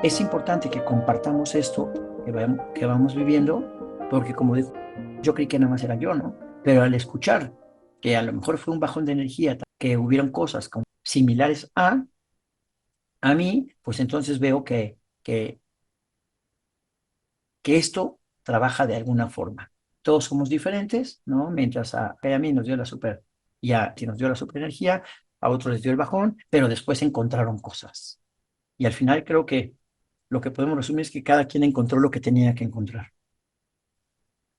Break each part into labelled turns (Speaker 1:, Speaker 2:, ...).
Speaker 1: es importante que compartamos esto que vamos viviendo, porque como dijo, yo creí que nada más era yo, ¿no? Pero al escuchar que a lo mejor fue un bajón de energía, que hubieron cosas como similares a mí, pues entonces veo que esto trabaja de alguna forma. Todos somos diferentes, ¿no? Mientras a mí nos dio la super, ya que nos dio la superenergía, a otros les dio el bajón, pero después encontraron cosas. Y al final creo que lo que podemos resumir es que cada quien encontró lo que tenía que encontrar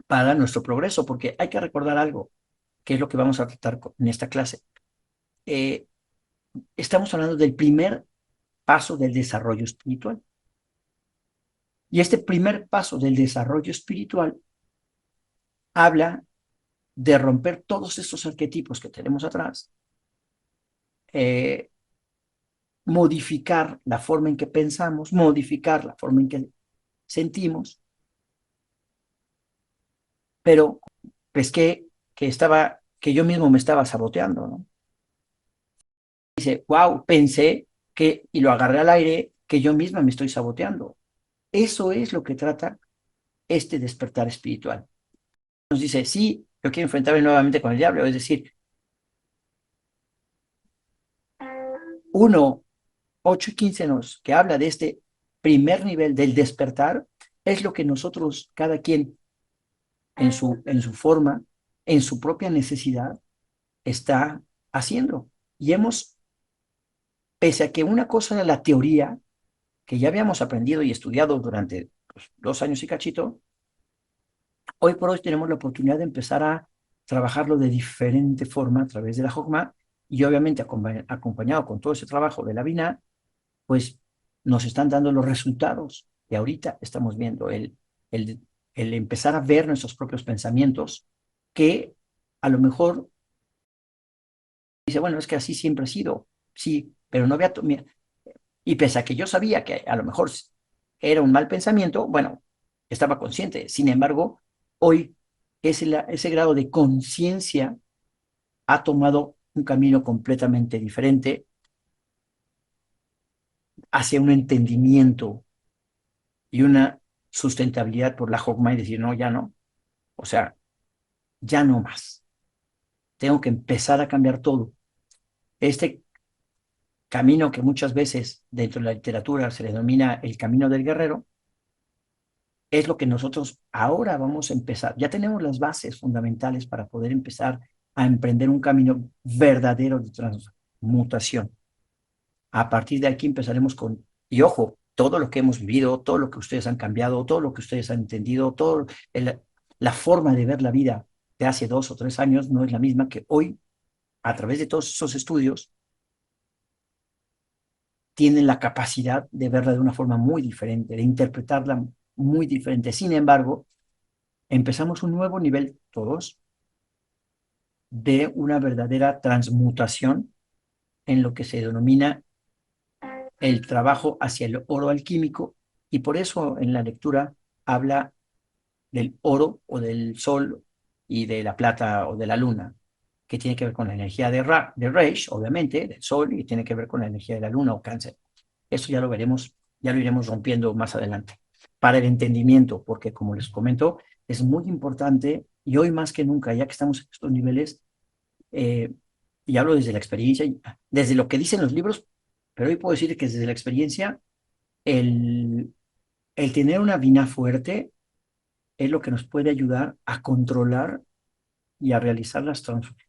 Speaker 1: para nuestro progreso, porque hay que recordar algo, que es lo que vamos a tratar en esta clase. Eh, Estamos hablando del primer paso del desarrollo espiritual. Y este primer paso del desarrollo espiritual habla de romper todos estos arquetipos que tenemos atrás, eh, modificar la forma en que pensamos, modificar la forma en que sentimos, pero pues que yo mismo me estaba saboteando, ¿no? Dice, wow, pensé que, y lo agarré al aire, que yo misma me estoy saboteando. Eso es lo que trata este despertar espiritual. Nos dice, sí, yo quiero enfrentarme nuevamente con el diablo, es decir, 1, 8 y 15 que habla de este primer nivel del despertar, es lo que nosotros, cada quien en su forma, en su propia necesidad, está haciendo. Y pese a que una cosa era la teoría, que ya habíamos aprendido y estudiado durante pues, 2 años y cachito, hoy por hoy tenemos la oportunidad de empezar a trabajarlo de diferente forma a través de la Jogma y obviamente acompañado con todo ese trabajo de la Binah, pues nos están dando los resultados que ahorita estamos viendo, el, el empezar a ver nuestros propios pensamientos que a lo mejor dice, bueno, es que así siempre ha sido, sí, pero no había, mira, y pese a que yo sabía que a lo mejor era un mal pensamiento, bueno, estaba consciente. Sin embargo, hoy ese grado de conciencia ha tomado un camino completamente diferente hacia un entendimiento y una sustentabilidad por la Jogma y decir, no, ya no. O sea, ya no más. Tengo que empezar a cambiar todo. Este camino que muchas veces dentro de la literatura se le denomina el camino del guerrero, es lo que nosotros ahora vamos a empezar. Ya tenemos las bases fundamentales para poder empezar a emprender un camino verdadero de transmutación. A partir de aquí empezaremos con, y ojo, todo lo que hemos vivido, todo lo que ustedes han cambiado, todo lo que ustedes han entendido, la forma de ver la vida de hace 2 o 3 años no es la misma que hoy, a través de todos esos estudios, tienen la capacidad de verla de una forma muy diferente, de interpretarla muy diferente. Sin embargo, empezamos un nuevo nivel todos de una verdadera transmutación en lo que se denomina el trabajo hacia el oro alquímico, y por eso en la lectura habla del oro o del sol y de la plata o de la luna, que tiene que ver con la energía de Reish, obviamente, del sol, y tiene que ver con la energía de la luna o cáncer. Eso ya lo veremos, ya lo iremos rompiendo más adelante. Para el entendimiento, porque como les comento, es muy importante y hoy más que nunca, ya que estamos en estos niveles, eh, y hablo desde la experiencia, desde lo que dicen los libros, pero hoy puedo decir que desde la experiencia, el, el tener una vina fuerte es lo que nos puede ayudar a controlar y a realizar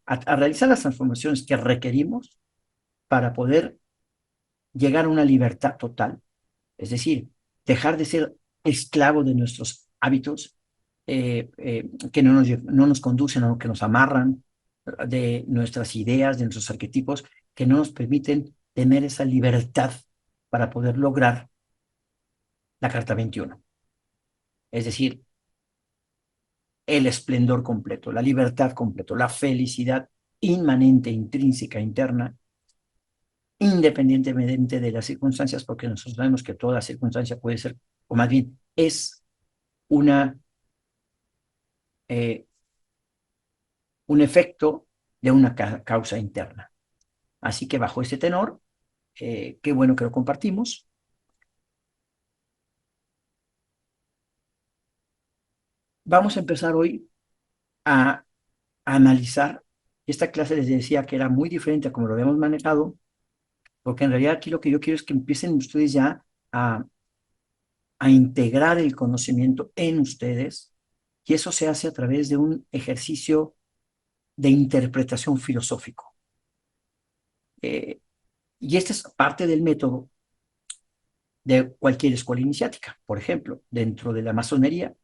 Speaker 1: a realizar las transformaciones que requerimos para poder llegar a una libertad total. Es decir, dejar de ser esclavo de nuestros hábitos que no nos conducen o que nos amarran, de nuestras ideas, de nuestros arquetipos, que no nos permiten tener esa libertad para poder lograr la carta 21. Es decir, el esplendor completo, la libertad completo, la felicidad inmanente, intrínseca, interna, independientemente de las circunstancias, porque nosotros sabemos que toda circunstancia puede ser, o más bien es una, eh, un efecto de una causa interna. Así que bajo este tenor, qué bueno que lo compartimos. Vamos a empezar hoy a analizar. Esta clase les decía que era muy diferente a como lo habíamos manejado, porque en realidad aquí lo que yo quiero es que empiecen ustedes ya a integrar el conocimiento en ustedes, y eso se hace a través de un ejercicio de interpretación filosófico. Y esta es parte del método de cualquier escuela iniciática. Por ejemplo, dentro de la masonería,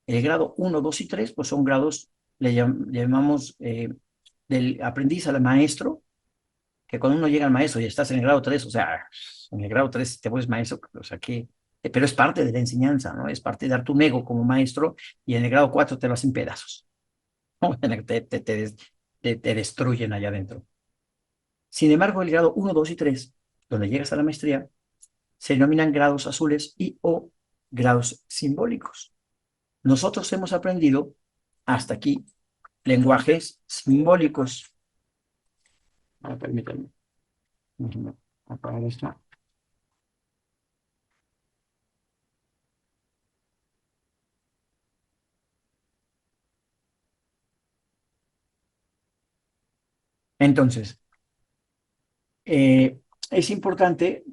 Speaker 1: el grado 1, 2 y 3, pues son grados, le llamamos del aprendiz al maestro, que cuando uno llega al maestro y estás en el grado 3, o sea, en el grado 3 te vuelves maestro, o sea que, pero es parte de la enseñanza, ¿no? Es parte de dar tu ego como maestro, y en el grado 4 te lo hacen pedazos, ¿no? Te destruyen allá adentro. Sin embargo, el grado 1, 2 y 3, donde llegas a la maestría, se denominan grados azules y o grados simbólicos. Nosotros hemos aprendido hasta aquí lenguajes simbólicos. Permítanme, déjenme apagar esto. Entonces, es importante,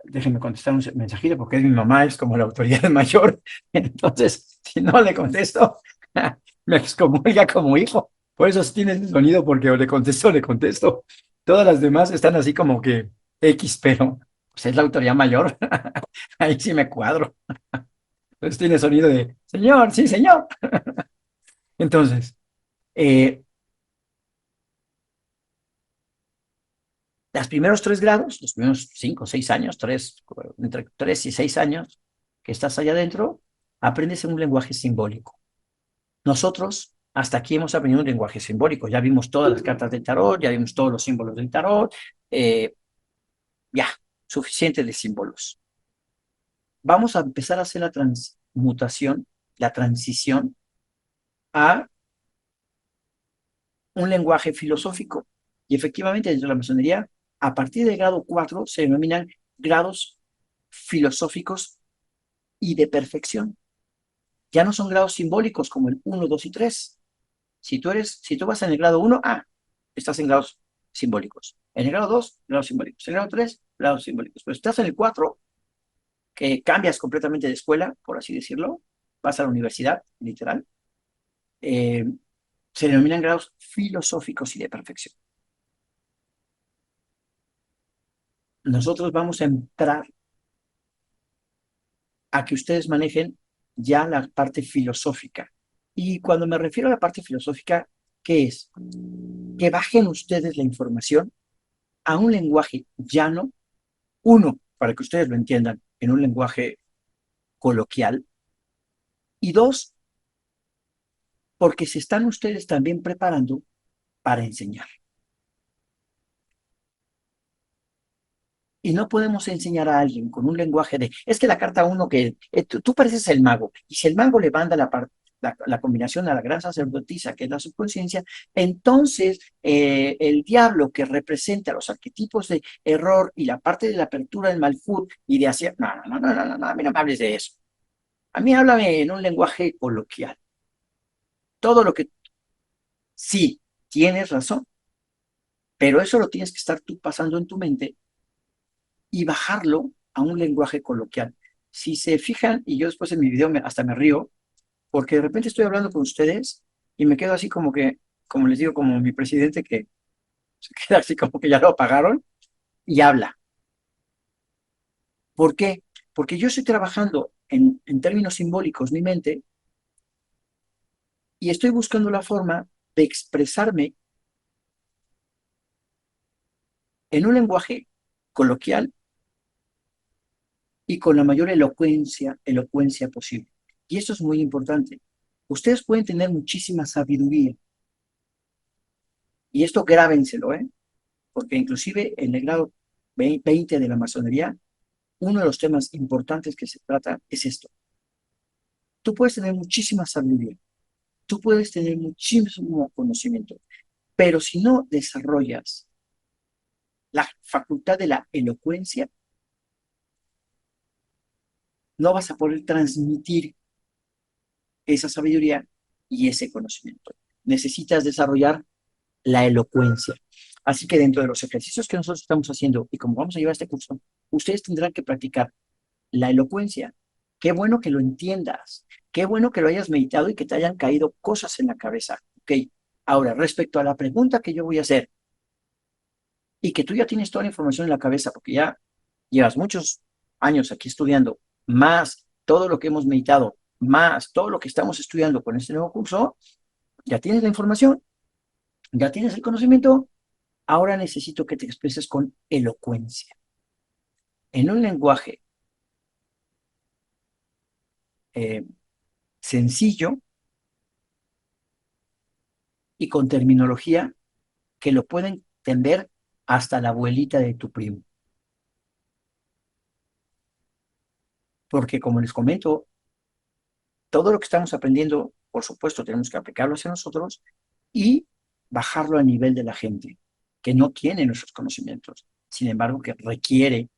Speaker 1: déjenme contestar un mensajito porque es mi mamá, es como la autoridad mayor. Entonces, si no le contesto, me excomulga como hijo. Por eso tiene ese sonido, porque o le contesto o le contesto. Todas las demás están así como que X, pero pues es la autoridad mayor. Ahí sí me cuadro. Entonces tiene sonido de señor, sí, señor. Entonces, eh, los primeros 3 grados, los primeros 5 o 6 años, entre 3 y 6 años que estás allá adentro, aprendes en un lenguaje simbólico. Nosotros hasta aquí hemos aprendido un lenguaje simbólico. Ya vimos todas las cartas del tarot, ya vimos todos los símbolos del tarot. eh, ya, suficiente de símbolos. Vamos a empezar a hacer la transmutación, la transición a un lenguaje filosófico. Y efectivamente, dentro de la masonería, a partir del grado 4 se denominan grados filosóficos y de perfección. Ya no son grados simbólicos como el 1, 2 y 3. Si tú vas en el grado 1, estás en grados simbólicos. En el grado 2, grados simbólicos. En el grado 3, grados simbólicos. Pero si estás en el 4, que cambias completamente de escuela, por así decirlo, vas a la universidad, literal, eh, se denominan grados filosóficos y de perfección. Nosotros vamos a entrar a que ustedes manejen ya la parte filosófica. Y cuando me refiero a la parte filosófica, ¿qué es? Que bajen ustedes la información a un lenguaje llano, uno, para que ustedes lo entiendan en un lenguaje coloquial, y dos, porque se están ustedes también preparando para enseñar. Y no podemos enseñar a alguien con un lenguaje de, es que la carta uno que tú pareces el mago, y si el mago le manda la combinación a la gran sacerdotisa, que es la subconsciencia, entonces el diablo que representa los arquetipos de error y la parte de la apertura del malfut y de hacer, no, no, no, no, no, no, a mí no me hables de eso. A mí háblame en un lenguaje coloquial. Todo lo que sí, tienes razón, pero eso lo tienes que estar tú pasando en tu mente y bajarlo a un lenguaje coloquial. Si se fijan, y yo después en mi video hasta me río, porque de repente estoy hablando con ustedes y me quedo así como que, como les digo, como mi presidente que se queda así como que ya lo apagaron y habla. ¿Por qué? Porque yo estoy trabajando en términos simbólicos mi mente y estoy buscando la forma de expresarme en un lenguaje coloquial y con la mayor elocuencia posible. Y esto es muy importante. Ustedes pueden tener muchísima sabiduría, y esto grábenselo, porque inclusive en el grado 20 de la masonería, uno de los temas importantes que se trata es esto. Tú puedes tener muchísima sabiduría, tú puedes tener muchísimo conocimiento, pero si no desarrollas la facultad de la elocuencia, no vas a poder transmitir esa sabiduría y ese conocimiento. Necesitas desarrollar la elocuencia. Así que dentro de los ejercicios que nosotros estamos haciendo y como vamos a llevar este curso, ustedes tendrán que practicar la elocuencia. Qué bueno que lo entiendas, qué bueno que lo hayas meditado y que te hayan caído cosas en la cabeza. Ok, ahora respecto a la pregunta que yo voy a hacer y que tú ya tienes toda la información en la cabeza porque ya llevas muchos años aquí estudiando, más todo lo que hemos meditado, más todo lo que estamos estudiando con este nuevo curso, ya tienes la información, ya tienes el conocimiento, ahora necesito que te expreses con elocuencia, en un lenguaje eh, sencillo y con terminología que lo pueden entender hasta la abuelita de tu primo. Porque como les comento, todo lo que estamos aprendiendo, por supuesto, tenemos que aplicarlo hacia nosotros y bajarlo a nivel de la gente que no tiene nuestros conocimientos, sin embargo, que requiere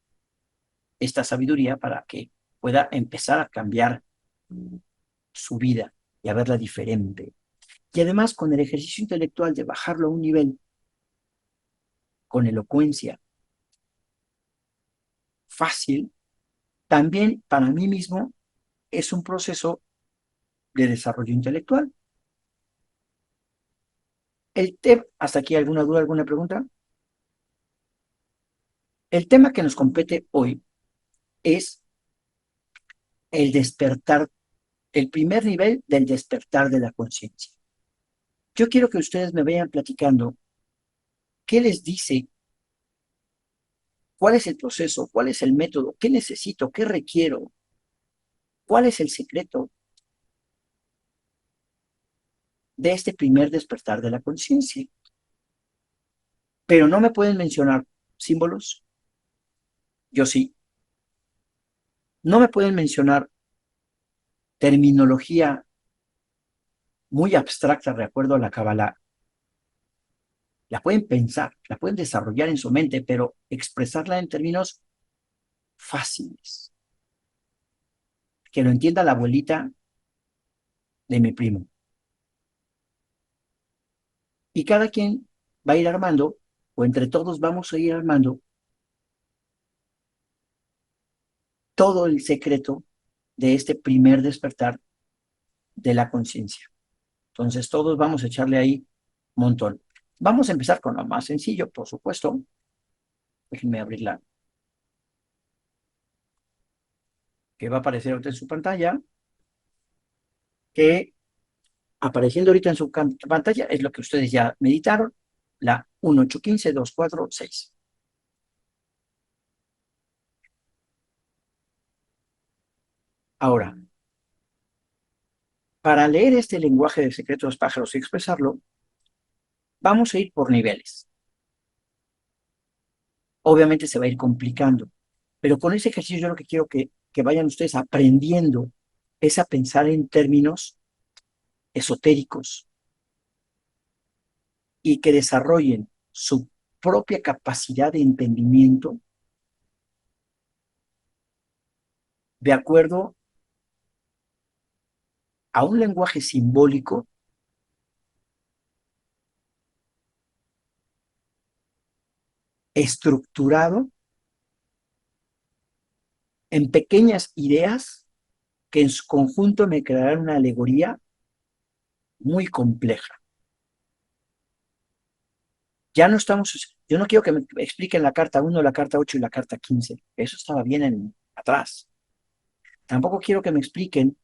Speaker 1: esta sabiduría para que pueda empezar a cambiar su vida y a verla diferente. Y además, con el ejercicio intelectual de bajarlo a un nivel con elocuencia fácil, también para mí mismo es un proceso de desarrollo intelectual. ¿Hasta aquí alguna duda, alguna pregunta? El tema que nos compete hoy es el despertar, el primer nivel del despertar de la conciencia. Yo quiero que ustedes me vayan platicando qué les dice, cuál es el proceso, cuál es el método, qué necesito, qué requiero, cuál es el secreto de este primer despertar de la conciencia. Pero no me pueden mencionar símbolos, yo sí. No me pueden mencionar terminología muy abstracta de acuerdo a la Kabbalah. La pueden pensar, la pueden desarrollar en su mente, pero expresarla en términos fáciles, que lo entienda la abuelita de mi primo. Y cada quien va a ir armando, o entre todos vamos a ir armando todo el secreto de este primer despertar de la conciencia. Entonces todos vamos a echarle ahí un montón. Vamos a empezar con lo más sencillo, por supuesto. Déjenme abrirla, que va a aparecer ahorita en su pantalla, que apareciendo ahorita en su pantalla es lo que ustedes ya meditaron, la 1815246. Ahora, para leer este lenguaje de secretos de los pájaros y expresarlo, vamos a ir por niveles. Obviamente se va a ir complicando, pero con ese ejercicio yo lo que quiero que vayan ustedes aprendiendo es a pensar en términos esotéricos y que desarrollen su propia capacidad de entendimiento de acuerdo a un lenguaje simbólico estructurado en pequeñas ideas que en su conjunto me crearán una alegoría muy compleja. Ya no estamos, yo no quiero que me expliquen la carta 1, la carta 8 y la carta 15. Eso estaba bien atrás. Tampoco quiero que me expliquen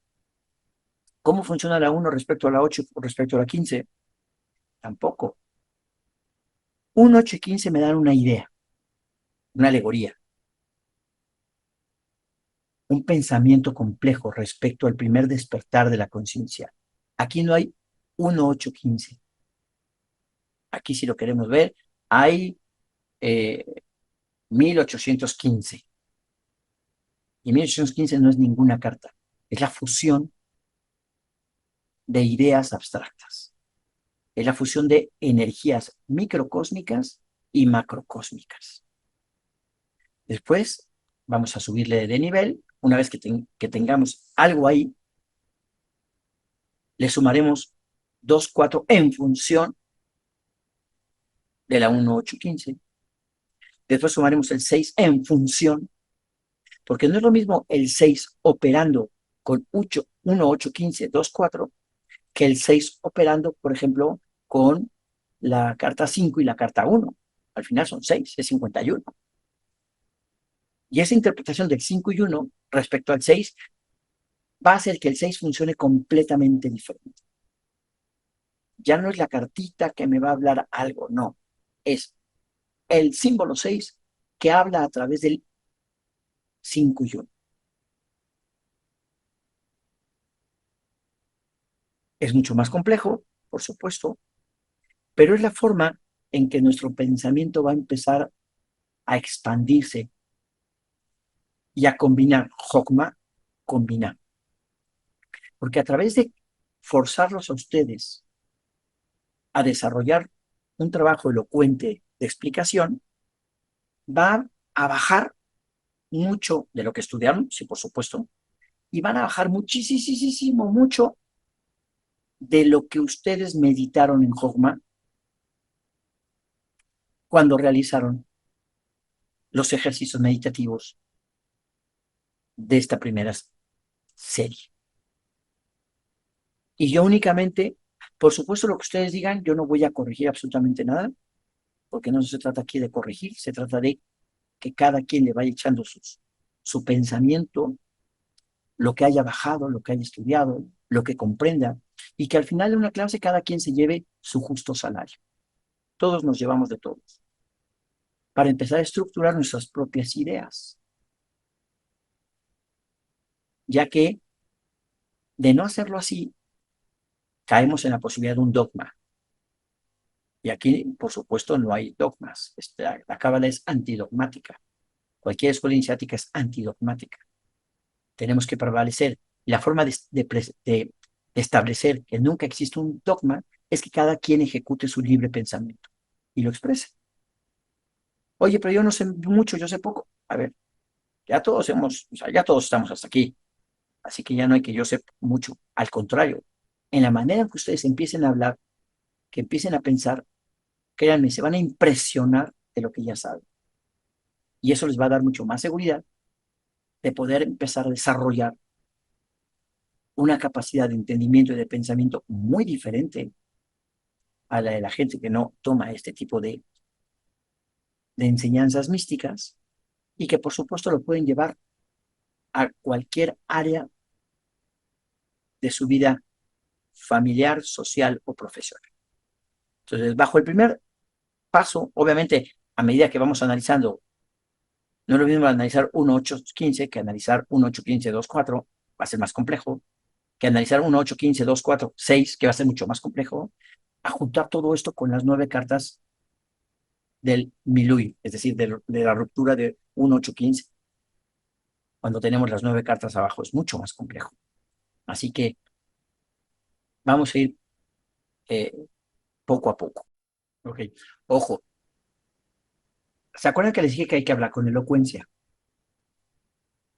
Speaker 1: cómo funciona la 1 respecto a la 8 respecto a la 15. Tampoco. 1, 8 y 15 me dan una idea, una alegoría, un pensamiento complejo respecto al primer despertar de la conciencia. Aquí no hay 1, 8, 15. Aquí si lo queremos ver, hay 1815. Y 1815 no es ninguna carta, es la fusión de ideas abstractas, es la fusión de energías microcósmicas y macrocósmicas. Después vamos a subirle de nivel, una vez que tengamos algo ahí, le sumaremos 2, 4 en función de la 1, 8, 15. Después sumaremos el 6 en función, porque no es lo mismo el 6 operando con 8, 1, 8, 15, 2, 4, que el 6 operando, por ejemplo, con la carta 5 y la carta 1. Al final son 6, es 51. Y esa interpretación del 5 y 1 respecto al 6 va a hacer que el 6 funcione completamente diferente. Ya no es la cartita que me va a hablar algo, no. Es el símbolo 6 que habla a través del 5 y 1. Es mucho más complejo, por supuesto, pero es la forma en que nuestro pensamiento va a empezar a expandirse y a combinar. Jokma, combinar. Porque a través de forzarlos a ustedes a desarrollar un trabajo elocuente de explicación, va a bajar mucho de lo que estudiaron, sí, por supuesto, y van a bajar muchísimo, mucho de lo que ustedes meditaron en Jogma cuando realizaron los ejercicios meditativos de esta primera serie. Y yo únicamente, por supuesto, lo que ustedes digan, yo no voy a corregir absolutamente nada, porque no se trata aquí de corregir, se trata de que cada quien le vaya echando su pensamiento, lo que haya bajado, lo que haya estudiado, lo que comprenda, y que al final de una clase cada quien se lleve su justo salario. Todos nos llevamos de todos, para empezar a estructurar nuestras propias ideas, ya que de no hacerlo así, caemos en la posibilidad de un dogma. Y aquí, por supuesto, no hay dogmas. La cábala es antidogmática. Cualquier escuela iniciática es antidogmática. Tenemos que prevalecer. La forma de establecer que nunca existe un dogma es que cada quien ejecute su libre pensamiento y lo exprese. Oye, pero yo no sé mucho, yo sé poco. A ver, ya todos o sea, ya todos estamos hasta aquí. Así que ya no hay que yo sepa mucho. Al contrario, en la manera en que ustedes empiecen a hablar, que empiecen a pensar, créanme, se van a impresionar de lo que ya saben. Y eso les va a dar mucho más seguridad de poder empezar a desarrollar una capacidad de entendimiento y de pensamiento muy diferente a la de la gente que no toma este tipo de enseñanzas místicas y que por supuesto lo pueden llevar a cualquier área de su vida familiar, social o profesional. Entonces, bajo el primer paso, obviamente, a medida que vamos analizando, no es lo mismo analizar 1, 8, 15 que analizar 1, 8, 15, 2, 4, va a ser más complejo, que analizar 1, 8, 15, 2, 4, 6, que va a ser mucho más complejo, a juntar todo esto con las 9 cartas del Milui, es decir, de la ruptura de 1, 8, 15. Cuando tenemos las 9 cartas abajo es mucho más complejo. Así que vamos a ir eh, poco a poco. Ok, ojo, ¿se acuerdan que les dije que hay que hablar con elocuencia?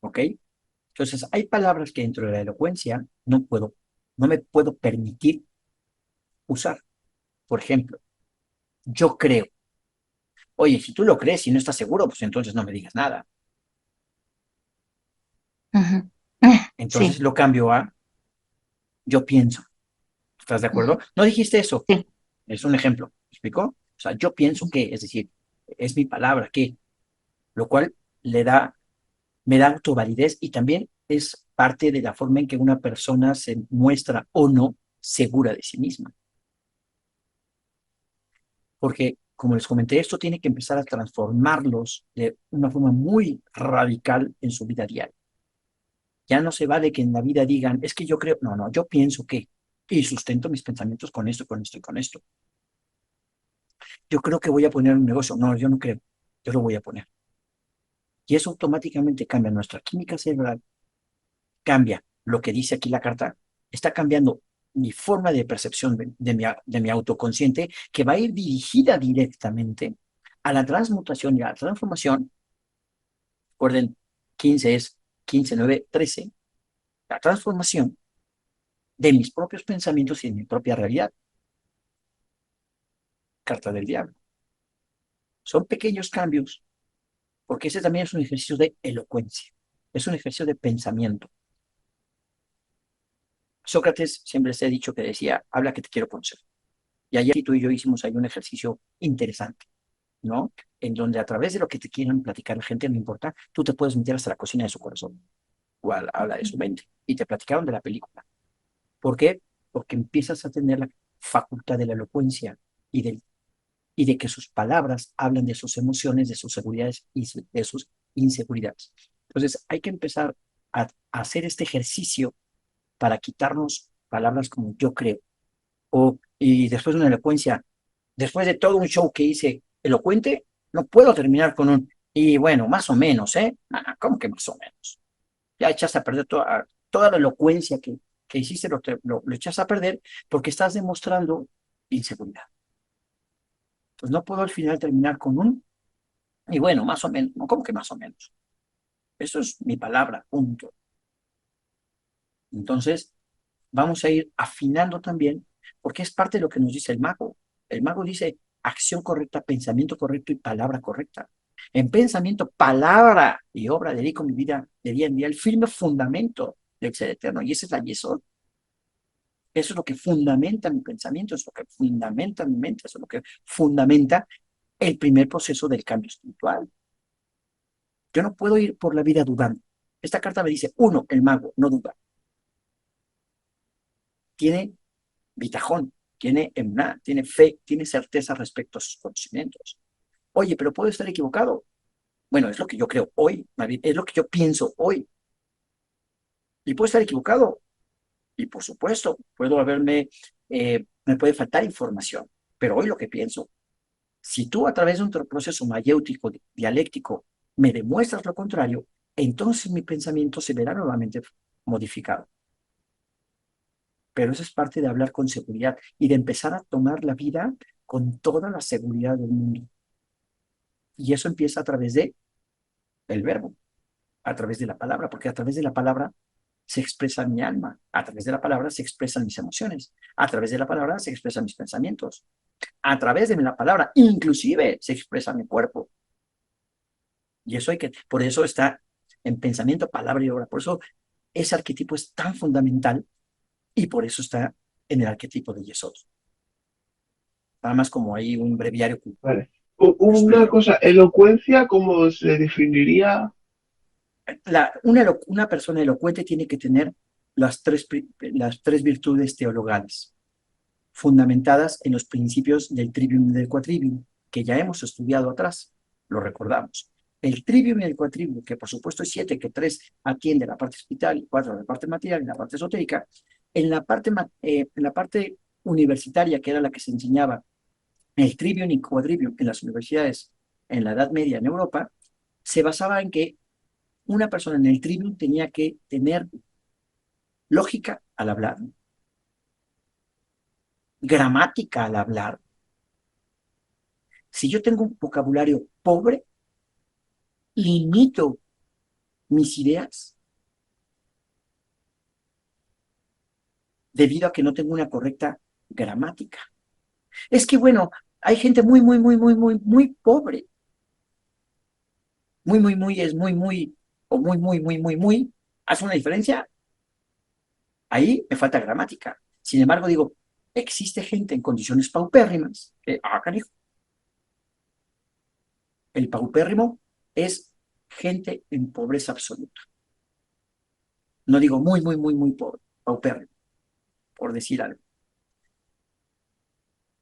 Speaker 1: ¿Ok? Entonces, hay palabras que dentro de la elocuencia no me puedo permitir usar. Por ejemplo, yo creo. Oye, si tú lo crees y no estás seguro, pues entonces no me digas nada.
Speaker 2: Ujú.
Speaker 1: Entonces
Speaker 2: Sí,
Speaker 1: lo cambio a yo pienso. ¿Estás de
Speaker 2: ujú,
Speaker 1: acuerdo? No dijiste eso.
Speaker 2: sí.
Speaker 1: Es un ejemplo. ¿Me explicó? O sea, yo pienso que, es decir, es mi palabra que, lo cual me da autovalidez y también es parte de la forma en que una persona se muestra o no segura de sí misma. Porque, como les comenté, esto tiene que empezar a transformarlos de una forma muy radical en su vida diaria. Ya no se vale que en la vida digan, es que yo creo, no, no, yo pienso que, y sustento mis pensamientos con esto, con esto y con esto. Yo creo que voy a poner un negocio, no, yo no creo, yo lo voy a poner. Y eso automáticamente cambia nuestra química cerebral, cambia lo que dice aquí la carta, está cambiando mi forma de percepción de mi autoconsciente, que va a ir dirigida directamente a la transmutación y a la transformación. Recuerden, 15 es 15, 9, 13. La transformación de mis propios pensamientos y de mi propia realidad. Carta del diablo. Son pequeños cambios, porque ese también es un ejercicio de elocuencia, es un ejercicio de pensamiento. Sócrates siempre se ha dicho que decía, habla que te quiero conocer. Y ayer tú y yo hicimos ahí un ejercicio interesante, ¿no? En donde a través de lo que te quieran platicar la gente, no importa, tú te puedes meter hasta la cocina de su corazón o a la de su mente. Y te platicaron de la película. ¿Por qué? Porque empiezas a tener la facultad de la elocuencia y, y de que sus palabras hablan de sus emociones, de sus seguridades y de sus inseguridades. Entonces hay que empezar a hacer este ejercicio para quitarnos palabras como yo creo. Y después de una elocuencia, después de todo un show que hice elocuente, no puedo terminar con un, y bueno, más o menos, ¿eh? ¿Cómo que más o menos? Ya echaste a perder toda la elocuencia que hiciste, lo echas a perder porque estás demostrando inseguridad. Pues no puedo al final terminar con un, y bueno, más o menos, no, ¿cómo que más o menos? Eso es mi palabra, punto. Entonces, vamos a ir afinando también, porque es parte de lo que nos dice el mago. El mago dice acción correcta, pensamiento correcto y palabra correcta. En pensamiento, palabra y obra dedico mi vida de día en día, el firme fundamento del ser eterno. Y esa es la yesod. Eso es lo que fundamenta mi pensamiento, es lo que fundamenta mi mente, eso es lo que fundamenta el primer proceso del cambio espiritual. Yo no puedo ir por la vida dudando. Esta carta me dice, uno, el mago no duda. Tiene bitajón, tiene emna, tiene fe, tiene certeza respecto a sus conocimientos. Oye, pero puedo estar equivocado. Bueno, es lo que yo creo hoy, es lo que yo pienso hoy. Y puedo estar equivocado. Y por supuesto, puedo me puede faltar información. Pero hoy lo que pienso, si tú a través de un proceso mayéutico, dialéctico, me demuestras lo contrario, entonces mi pensamiento se verá nuevamente modificado. Pero eso es parte de hablar con seguridad y de empezar a tomar la vida con toda la seguridad del mundo. Y eso empieza a través de el verbo, a través de la palabra, porque a través de la palabra se expresa mi alma, a través de la palabra se expresan mis emociones, a través de la palabra se expresan mis pensamientos, a través de la palabra inclusive se expresa mi cuerpo. Y eso por eso está en pensamiento, palabra y obra. Por eso ese arquetipo es tan fundamental y por eso está en el arquetipo de Yesod. Nada más como ahí un breviario que
Speaker 2: Vale.
Speaker 1: construí
Speaker 2: Una
Speaker 1: yo.
Speaker 2: cosa, elocuencia, ¿cómo se definiría?
Speaker 1: Una persona elocuente tiene que tener las tres virtudes teologales, fundamentadas en los principios del trivium y del quadrivium, que ya hemos estudiado atrás, lo recordamos. El trivium y el quadrivium, que por supuesto es siete, que tres atiende a la parte espiritual, y cuatro a la parte material y la parte esotérica, en la parte universitaria, que era la que se enseñaba el trivium y quadrivium en las universidades en la Edad Media en Europa, se basaba en que una persona en el trivium tenía que tener lógica al hablar, gramática al hablar. Si yo tengo un vocabulario pobre, limito mis ideas debido a que no tengo una correcta gramática. Es que, bueno, hay gente muy pobre. Es o muy. ¿Hace una diferencia? Ahí me falta gramática. Sin embargo, digo, existe gente en condiciones paupérrimas que, canijo, el paupérrimo es gente en pobreza absoluta. No digo muy pobre, paupérrimo, por decir algo.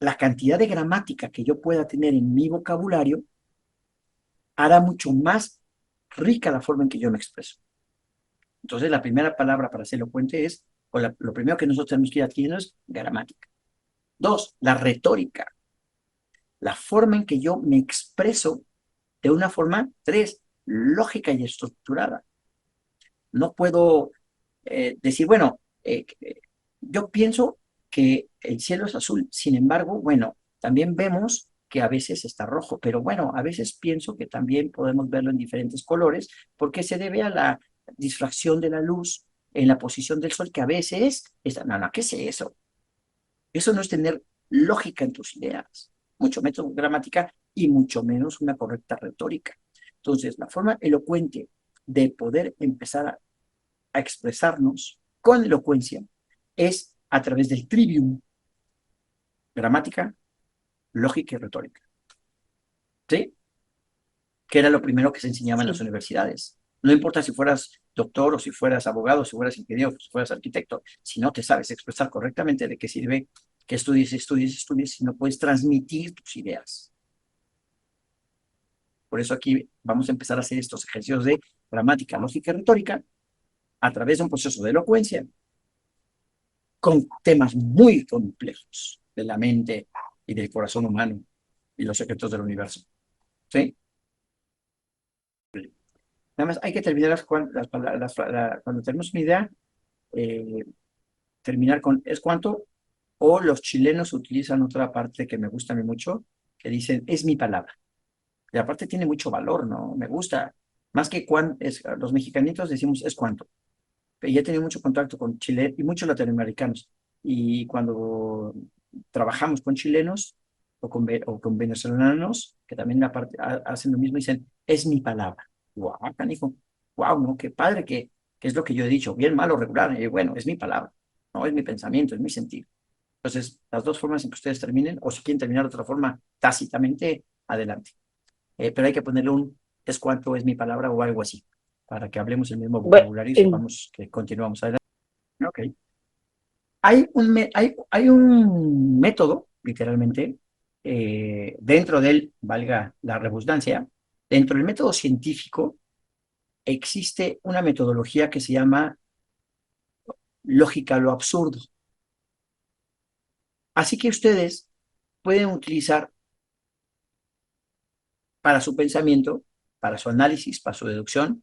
Speaker 1: La cantidad de gramática que yo pueda tener en mi vocabulario hará mucho más rica la forma en que yo me expreso. Entonces, la primera palabra para ser elocuente es, lo primero que nosotros tenemos que ir adquiriendo es gramática. Dos, la retórica, la forma en que yo me expreso de una forma, tres, lógica y estructurada. No puedo decir, bueno, yo pienso que el cielo es azul, sin embargo, bueno, también vemos que a veces está rojo, pero bueno, a veces pienso que también podemos verlo en diferentes colores porque se debe a la difracción de la luz en la posición del sol, que a veces está, no, no, ¿qué es eso? Eso no es tener lógica en tus ideas, mucho menos gramática y mucho menos una correcta retórica. Entonces, la forma elocuente de poder empezar a expresarnos con elocuencia es a través del trivium, gramática, lógica y retórica. ¿Sí? Que era lo primero que se enseñaba en las
Speaker 3: Sí.
Speaker 1: universidades. No importa si fueras doctor o si fueras abogado, si fueras ingeniero, si fueras arquitecto, si no te sabes expresar correctamente, ¿de qué sirve que estudies, si no puedes transmitir tus ideas? Por eso aquí vamos a empezar a hacer estos ejercicios de gramática, lógica y retórica a través de un proceso de elocuencia con temas muy complejos de la mente y del corazón humano y los secretos del universo. ¿Sí? Nada más hay que terminar cuando tenemos una idea, eh, terminar con es cuánto, o los chilenos utilizan otra parte que me gusta a mí mucho, que dicen es mi palabra. Y aparte tiene mucho valor, ¿no? Me gusta. Más que los mexicanitos decimos es cuánto. Ya he tenido mucho contacto con Chile y muchos latinoamericanos. Y cuando trabajamos con chilenos o con venezolanos, que también hacen lo mismo, dicen, es mi palabra. Guau, canijo. Guau, ¿no? Qué padre que es lo que yo he dicho, bien, malo, regular. Y bueno, es mi palabra. No, es mi pensamiento, es mi sentido. Entonces, las dos formas en que ustedes terminen, o si quieren terminar de otra forma, tácitamente, adelante. Pero hay que ponerle es cuánto es mi palabra o algo así, para que hablemos el mismo
Speaker 3: Bueno,
Speaker 1: vocabulario y sepamos que continuamos adelante. Ok. Hay un método, literalmente, dentro del, valga la redundancia, dentro del método científico existe una metodología que se llama lógica a lo absurdo. Así que ustedes pueden utilizar para su pensamiento, para su análisis, para su deducción,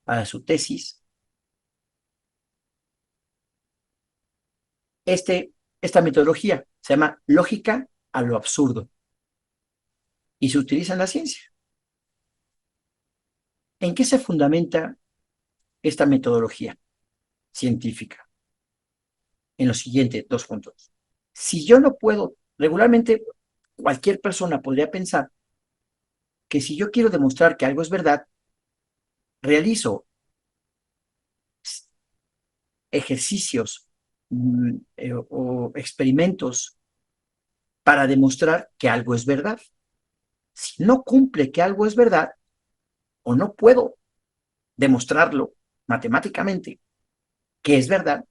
Speaker 1: para su tesis, esta metodología se llama lógica a lo absurdo y se utiliza en la ciencia. ¿En qué se fundamenta esta metodología científica? En los siguientes dos puntos. Si yo no puedo, regularmente cualquier persona podría pensar que si yo quiero demostrar que algo es verdad, realizo ejercicios o experimentos para demostrar que algo es verdad. Si no cumple que algo es verdad o no puedo demostrarlo matemáticamente que es verdad,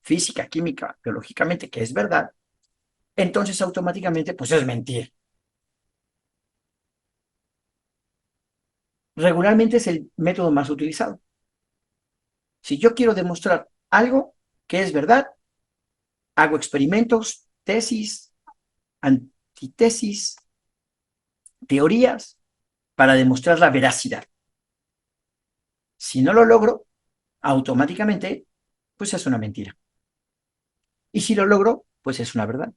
Speaker 1: física, química, biológicamente que es verdad, entonces automáticamente pues es mentira. Regularmente es el método más utilizado. Si yo quiero demostrar algo que es verdad, hago experimentos, tesis, antitesis, teorías para demostrar la veracidad. Si no lo logro, automáticamente pues es una mentira. Y si lo logro, pues es una verdad.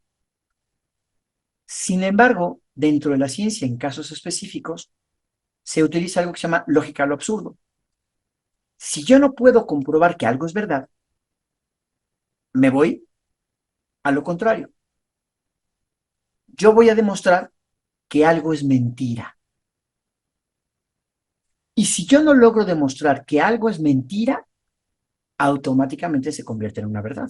Speaker 1: Sin embargo, dentro de la ciencia, en casos específicos, se utiliza algo que se llama lógica a lo absurdo. Si yo no puedo comprobar que algo es verdad, me voy a lo contrario. Yo voy a demostrar que algo es mentira. Y si yo no logro demostrar que algo es mentira, automáticamente se convierte en una verdad.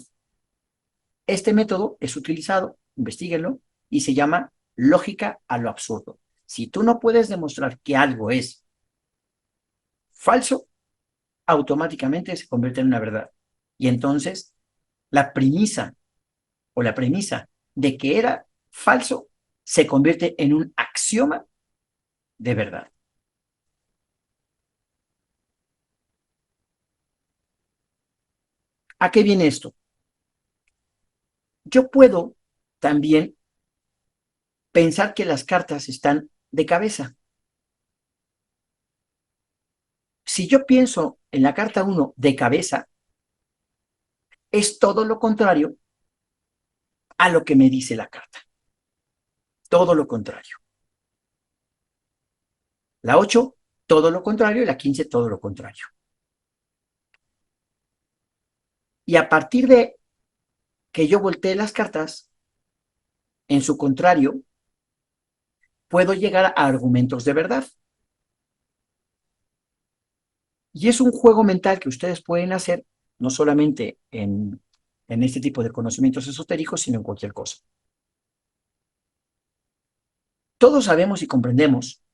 Speaker 1: Este método es utilizado, investíguenlo, y se llama lógica a lo absurdo. Si tú no puedes demostrar que algo es falso, automáticamente se convierte en una verdad. Y entonces la premisa de que era falso se convierte en un axioma de verdad. ¿A qué viene esto? Yo puedo también pensar que las cartas están de cabeza. Si yo pienso en la carta 1 de cabeza, es todo lo contrario a lo que me dice la carta. Todo lo contrario. La 8, todo lo contrario, y la 15, todo lo contrario. Y a partir de que yo voltee las cartas, en su contrario, puedo llegar a argumentos de verdad. Y es un juego mental que ustedes pueden hacer, no solamente en este tipo de conocimientos esotéricos, sino en cualquier cosa. Todos sabemos y comprendemos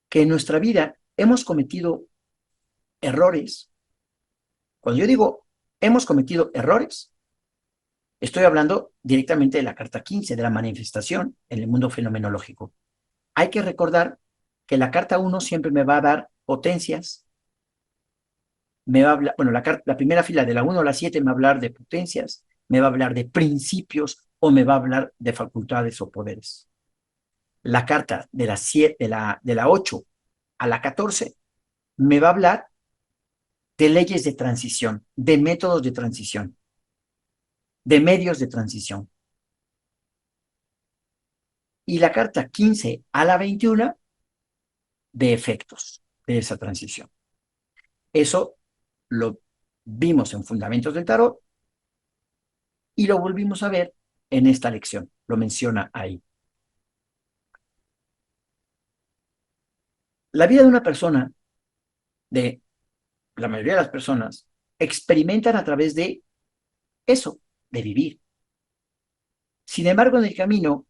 Speaker 1: que en nuestra vida hemos cometido errores. Cuando yo digo hemos cometido errores, estoy hablando directamente de la carta 15, de la manifestación en el mundo fenomenológico. Hay que recordar que la carta 1 siempre me va a dar potencias, me va a hablar, bueno, la primera fila de la 1 a la 7 me va a hablar de potencias, me va a hablar de principios o me va a hablar de facultades o poderes. La carta de la, 7, de la 8 a la 14 me va a hablar de leyes de transición, de métodos de transición, de medios de transición. Y la carta 15 a la 21 de efectos de esa transición. Eso lo vimos en Fundamentos del Tarot y lo volvimos a ver en esta lección. Lo menciona ahí. La vida de una persona, de la mayoría de las personas, experimentan a través de eso, de vivir. Sin embargo, en el camino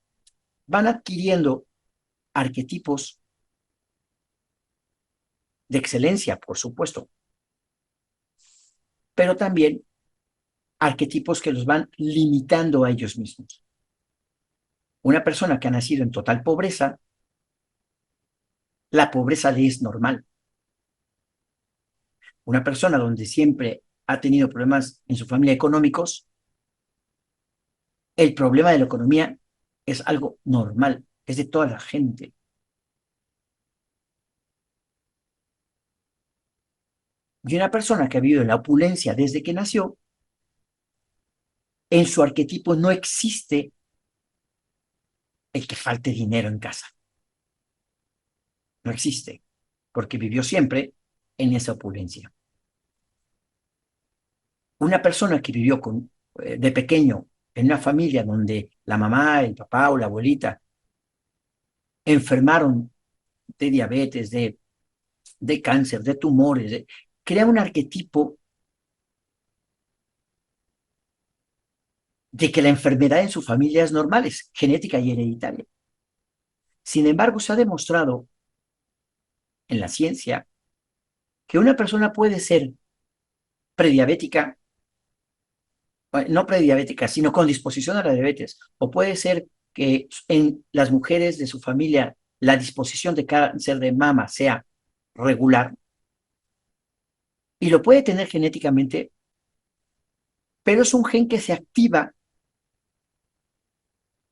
Speaker 1: van adquiriendo arquetipos de excelencia, por supuesto, pero también arquetipos que los van limitando a ellos mismos. Una persona que ha nacido en total pobreza, la pobreza le es normal. Una persona donde siempre ha tenido problemas en su familia económicos, el problema de la economía es algo normal, es de toda la gente. Y una persona que ha vivido en la opulencia desde que nació, en su arquetipo no existe el que falte dinero en casa. No existe, porque vivió siempre en esa opulencia. Una persona que vivió de pequeño en una familia donde la mamá, el papá o la abuelita enfermaron de diabetes, de cáncer, de tumores, crea un arquetipo de que la enfermedad en su familia es normal, es genética y hereditaria. Sin embargo, se ha demostrado en la ciencia que una persona puede ser prediabética, no prediabética, sino con disposición a la diabetes, o puede ser que en las mujeres de su familia la disposición de cáncer de mama sea regular, y lo puede tener genéticamente, pero es un gen que se activa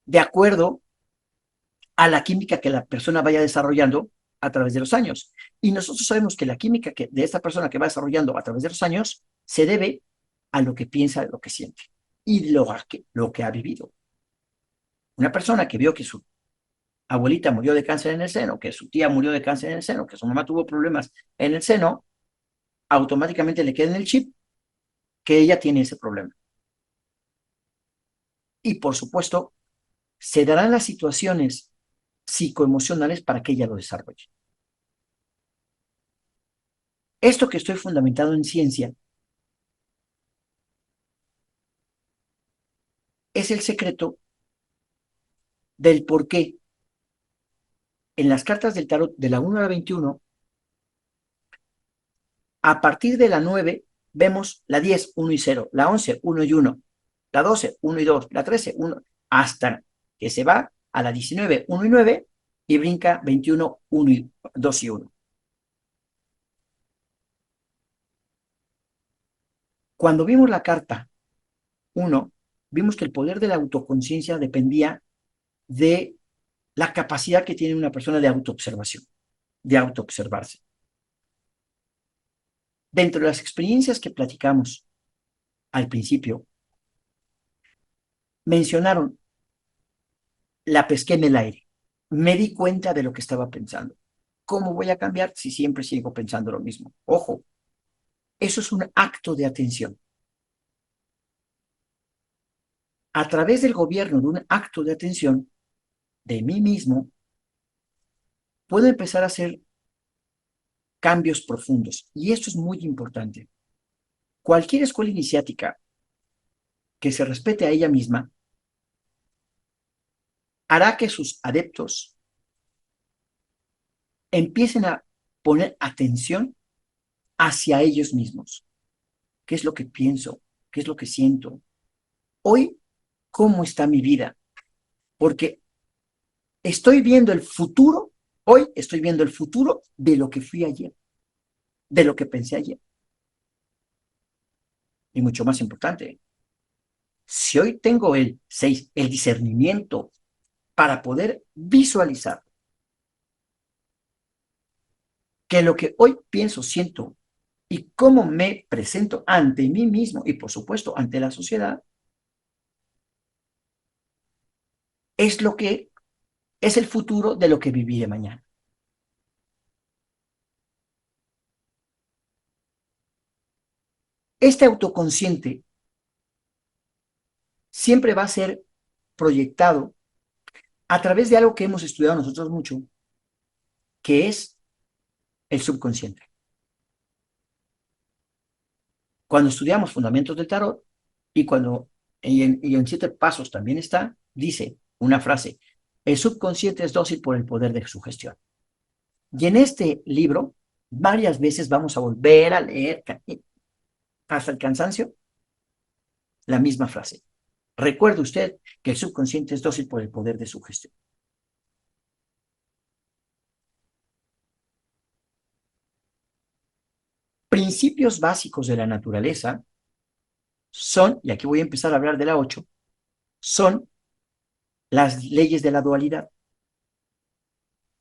Speaker 1: de acuerdo a la química que la persona vaya desarrollando a través de los años. Y nosotros sabemos que la química de esta persona que va desarrollando a través de los años se debe a lo que piensa, lo que siente y lo que ha vivido. Una persona que vio que su abuelita murió de cáncer en el seno, que su tía murió de cáncer en el seno, que su mamá tuvo problemas en el seno, automáticamente le queda en el chip que ella tiene ese problema. Y por supuesto, se darán las situaciones psicoemocionales para que ella lo desarrolle. Esto que estoy fundamentado en ciencia es el secreto del por qué en las cartas del tarot de la 1 a la 21, a partir de la 9 vemos la 10, 1 y 0, la 11, 1 y 1, la 12, 1 y 2, la 13, 1, hasta que se va a la 19, 1 y 9 y brinca 21, 1 y 2 y 1. Cuando vimos la carta 1, vimos que el poder de la autoconciencia dependía de la capacidad que tiene una persona de autoobservación, de autoobservarse. Dentro de las experiencias que platicamos al principio, mencionaron la pesqué en el aire. Me di cuenta de lo que estaba pensando. ¿Cómo voy a cambiar si siempre sigo pensando lo mismo? Ojo, Eso es un acto de atención. A través del gobierno de un acto de atención de mí mismo, puedo empezar a hacer cambios profundos. Y esto es muy importante. Cualquier escuela iniciática que se respete a ella misma hará que sus adeptos empiecen a poner atención hacia ellos mismos. ¿Qué es lo que pienso? ¿Qué es lo que siento? Hoy, ¿cómo está mi vida? Porque estoy viendo el futuro, hoy estoy viendo el futuro de lo que fui ayer, de lo que pensé ayer. Y mucho más importante, si hoy tengo el 6, el discernimiento para poder visualizar que lo que hoy pienso, siento y cómo me presento ante mí mismo y por supuesto ante la sociedad, es lo que es el futuro de lo que viviré mañana. Este autoconsciente siempre va a ser proyectado a través de algo que hemos estudiado nosotros mucho, que es el subconsciente. Cuando estudiamos fundamentos del tarot y en 7 pasos también está, dice una frase, el subconsciente es dócil por el poder de su gestión. Y en este libro, varias veces vamos a volver a leer hasta el cansancio la misma frase. Recuerde usted que el subconsciente es dócil por el poder de su gestión. Principios básicos de la naturaleza son, y aquí voy a empezar a hablar de la 8, son las leyes de la dualidad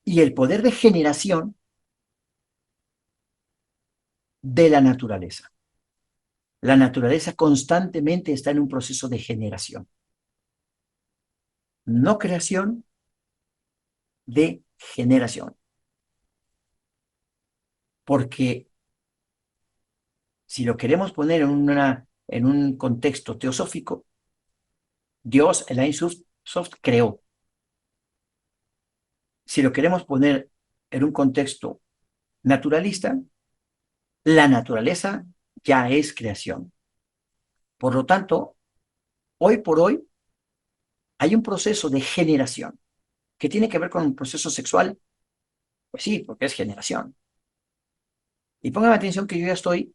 Speaker 1: y el poder de generación de la naturaleza. La naturaleza constantemente está en un proceso de generación, no creación, de generación. Porque si lo queremos poner en un contexto teosófico, Dios, el Ein Sof, creó. Si lo queremos poner en un contexto naturalista, la naturaleza ya es creación. Por lo tanto, hoy por hoy hay un proceso de generación que tiene que ver con un proceso sexual. Pues sí, porque es generación. Y pongan atención que yo ya estoy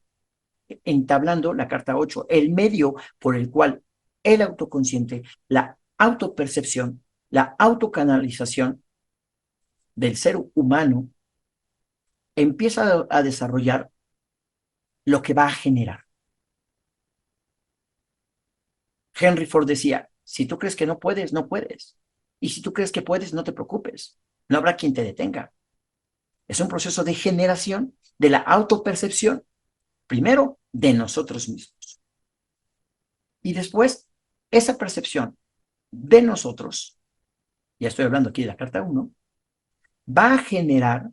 Speaker 1: entablando la carta 8, el medio por el cual el autoconsciente, la autopercepción, la autocanalización del ser humano empieza a desarrollar lo que va a generar. Henry Ford decía, si tú crees que no puedes, no puedes. Y si tú crees que puedes, no te preocupes. No habrá quien te detenga. Es un proceso de generación de la autopercepción, primero de nosotros mismos. Y después, esa percepción de nosotros, ya estoy hablando aquí de la carta 1, va a generar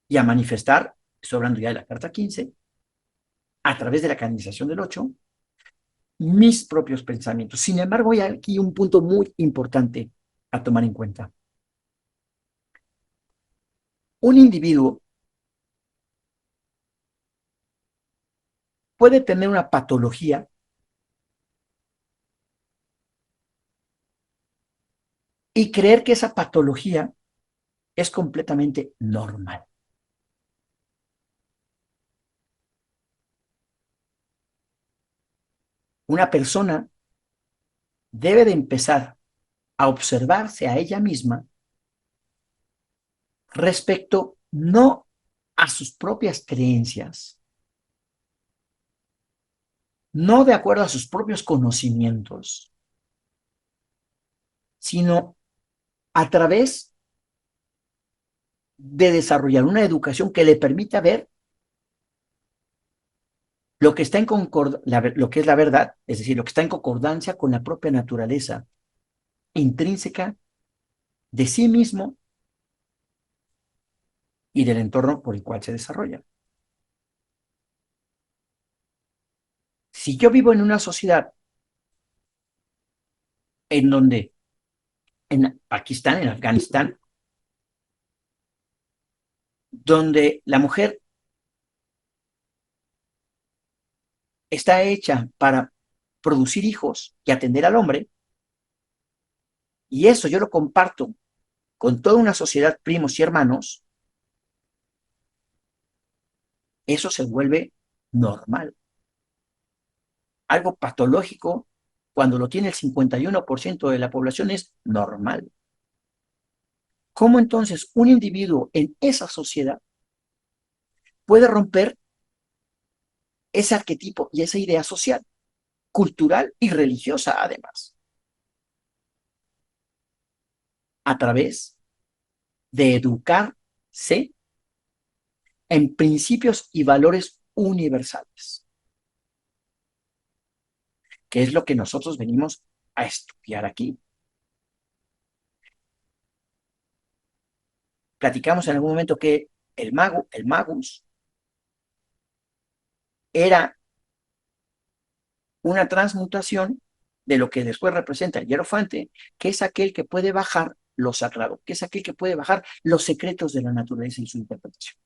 Speaker 1: y a manifestar, estoy hablando ya de la carta 15, a través de la canalización del 8, mis propios pensamientos. Sin embargo, hay aquí un punto muy importante a tomar en cuenta. Un individuo puede tener una patología y creer que esa patología es completamente normal. Una persona debe de empezar a observarse a ella misma respecto no a sus propias creencias, no de acuerdo a sus propios conocimientos, sino a través de desarrollar una educación que le permita ver lo que está en lo que es la verdad, es decir, lo que está en concordancia con la propia naturaleza intrínseca de sí mismo y del entorno por el cual se desarrolla. Si yo vivo en una sociedad en donde, en Pakistán, en Afganistán, donde la mujer está hecha para producir hijos y atender al hombre, y eso yo lo comparto con toda una sociedad, primos y hermanos, eso se vuelve normal. Algo patológico, cuando lo tiene el 51% de la población, es normal. ¿Cómo entonces un individuo en esa sociedad puede romper ese arquetipo y esa idea social, cultural y religiosa además? A través de educarse en principios y valores universales, que es lo que nosotros venimos a estudiar aquí. Platicamos en algún momento que el magus, era una transmutación de lo que después representa el hierofante, que es aquel que puede bajar lo sagrado, que es aquel que puede bajar los secretos de la naturaleza y su interpretación,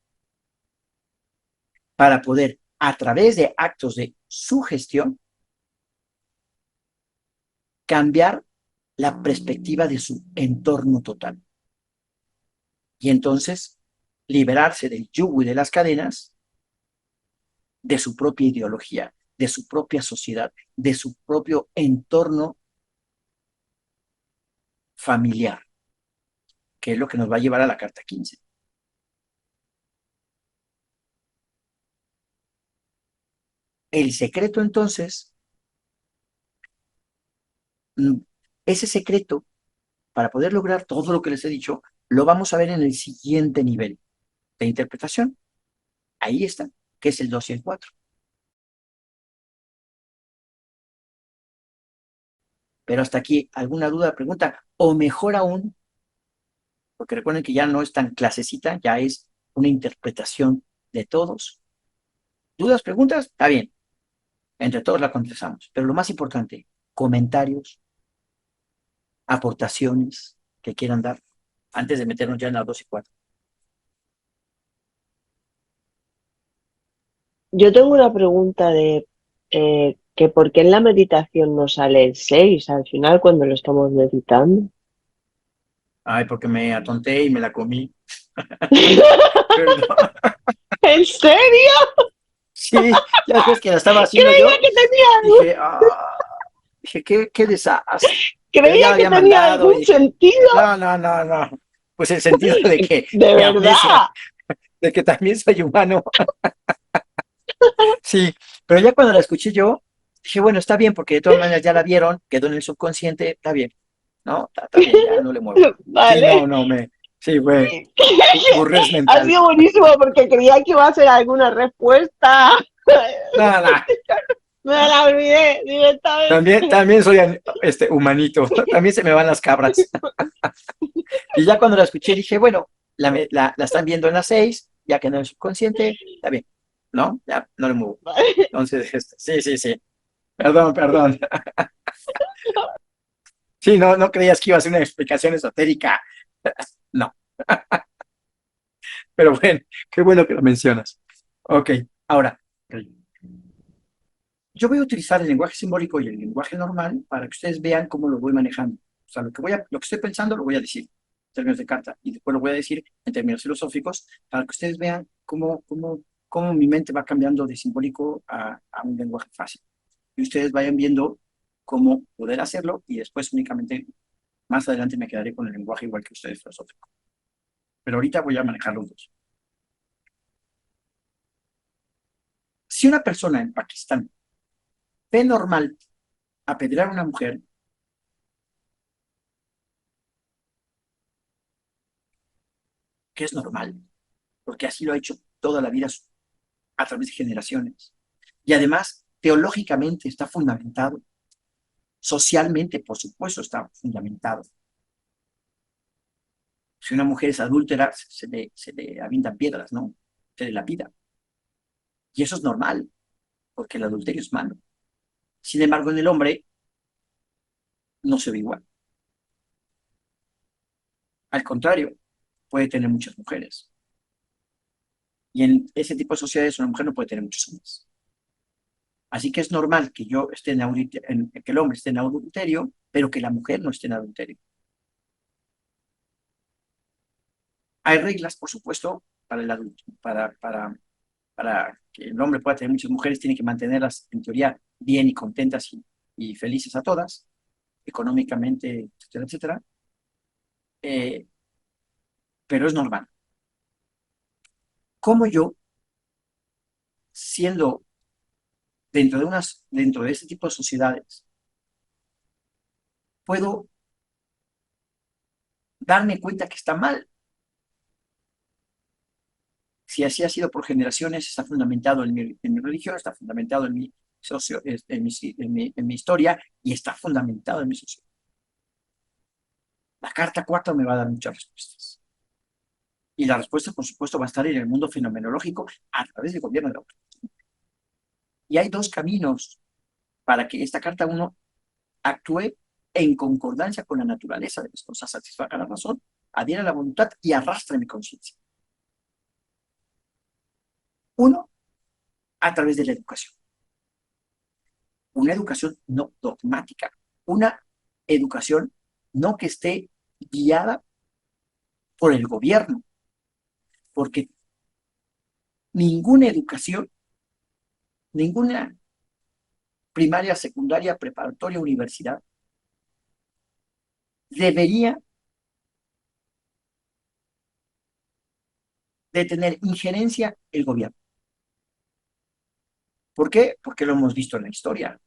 Speaker 1: para poder, a través de actos de sugestión, cambiar la perspectiva de su entorno total. Y entonces liberarse del yugo y de las cadenas de su propia ideología, de su propia sociedad, de su propio entorno familiar, que es lo que nos va a llevar a la carta 15. El secreto entonces, ese secreto, para poder lograr todo lo que les he dicho, lo vamos a ver en el siguiente nivel de interpretación. Ahí está, que es el 2 y el 4. Pero hasta aquí, ¿alguna duda, pregunta? O mejor aún, porque recuerden que ya no es tan clasecita, ya es una interpretación de todos. ¿Dudas, preguntas? Está bien, entre todos la contestamos. Pero lo más importante, comentarios, aportaciones que quieran dar antes de meternos ya en las 2 y 4.
Speaker 3: Yo tengo una pregunta de que por qué en la meditación no sale el 6 al final cuando lo estamos meditando.
Speaker 1: Ay, porque me atonté y me la comí. Perdón.
Speaker 3: ¿En serio?
Speaker 1: Sí, ya después que la estaba haciendo
Speaker 3: Creía
Speaker 1: yo,
Speaker 3: que tenía algún,
Speaker 1: dije, dije, qué desastre. Pero ya
Speaker 3: creía
Speaker 1: la
Speaker 3: que
Speaker 1: había
Speaker 3: tenía
Speaker 1: mandado y
Speaker 3: algún
Speaker 1: dije,
Speaker 3: sentido.
Speaker 1: no, no, no, no. Pues el sentido de que
Speaker 3: De
Speaker 1: mi amnesia,
Speaker 3: verdad.
Speaker 1: de que también soy humano. Sí, pero ya cuando la escuché yo, dije, bueno, está bien, porque de todas maneras ya la vieron, quedó en el subconsciente, está bien, ¿no? Está bien, ya no le muevo. Sí, no,
Speaker 3: Vale.
Speaker 1: no, sí, fue burrés
Speaker 3: Ha
Speaker 1: mental.
Speaker 3: sido buenísimo porque creía que iba a ser alguna respuesta.
Speaker 1: Nada, nada.
Speaker 3: Me la olvidé
Speaker 1: También,
Speaker 3: directamente.
Speaker 1: también soy humanito, también se me van las cabras. Y ya cuando la escuché dije, bueno, la están viendo en las 6, ya que no es subconsciente, está bien, ¿no? Ya, no le muevo.
Speaker 3: Vale.
Speaker 1: Entonces, sí, sí, sí. Perdón, perdón. Sí, no, no creías que iba a ser una explicación esotérica. No, pero bueno, qué bueno que lo mencionas. Ok, ahora, yo voy a utilizar el lenguaje simbólico y el lenguaje normal para que ustedes vean cómo lo voy manejando. O sea, lo que estoy pensando lo voy a decir en términos de carta y después lo voy a decir en términos filosóficos para que ustedes vean cómo mi mente va cambiando de simbólico a un lenguaje fácil. Y ustedes vayan viendo cómo poder hacerlo y después únicamente más adelante me quedaré con el lenguaje igual que ustedes filosófico. Pero ahorita voy a manejar los dos. Si una persona en Pakistán ve normal apedrear a una mujer, que es normal, porque así lo ha hecho toda la vida a través de generaciones. Y además, teológicamente está fundamentado, socialmente, por supuesto, está fundamentado. Si una mujer es adúltera, se le avientan piedras, ¿no? Se le lapida. Y eso es normal, porque el adulterio es malo. Sin embargo, en el hombre no se ve igual. Al contrario, puede tener muchas mujeres. Y en ese tipo de sociedades una mujer no puede tener muchos hombres. Así que es normal que yo esté que el hombre esté en adulterio, pero que la mujer no esté en adulterio. Hay reglas, por supuesto, para el adulto, para que el hombre pueda tener muchas mujeres, tiene que mantenerlas, en teoría, bien y contentas y felices a todas, económicamente, etcétera, etcétera. Eh, pero es normal. ¿Cómo yo, siendo dentro de ese tipo de sociedades, puedo darme cuenta que está mal? Si así ha sido por generaciones, está fundamentado en mi religión, está fundamentado en mi, en mi historia y está fundamentado en mi sociedad. La carta cuarta me va a dar muchas respuestas. Y la respuesta, por supuesto, va a estar en el mundo fenomenológico a través del gobierno de la autoridad. Y hay dos caminos para que esta carta uno actúe en concordancia con la naturaleza de las cosas, satisfaga la razón, adhiera a la voluntad y arrastre mi conciencia. Uno, a través de la educación. Una educación no dogmática, una educación no que esté guiada por el gobierno, porque ninguna educación, ninguna primaria, secundaria, preparatoria, universidad, debería de tener injerencia el gobierno. ¿Por qué? Porque lo hemos visto en la historia.